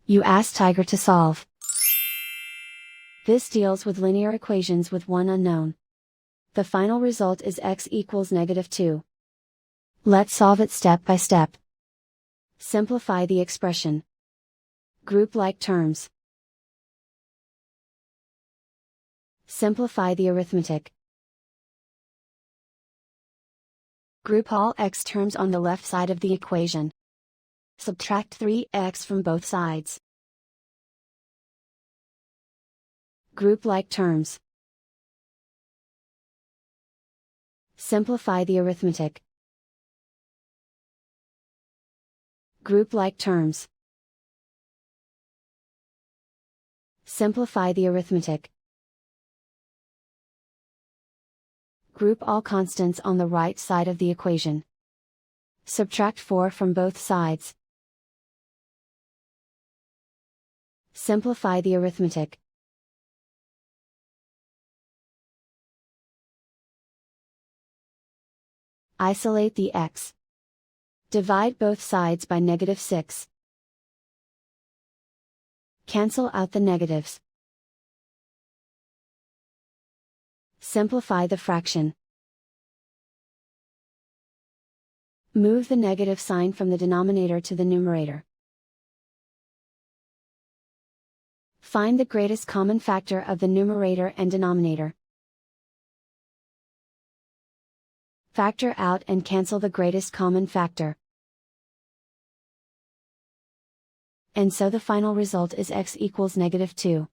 You ask Tiger to solve. This deals with linear equations with one unknown. The final result is x equals -2. Let's solve it step by step. Simplify the expression. Group like terms. Simplify the arithmetic. Group all x terms on the left side of the equation. Subtract 3x from both sides. Group like terms. Simplify the arithmetic. Group like terms. Simplify the arithmetic. Group all constants on the right side of the equation. Subtract 4 from both sides. Simplify the arithmetic. Isolate the x. Divide both sides by -6. Cancel out the negatives. Simplify the fraction. Move the negative sign from the denominator to the numerator. Find the greatest common factor of the numerator and denominator. Factor out and cancel the greatest common factor. And so the final result is x equals -2.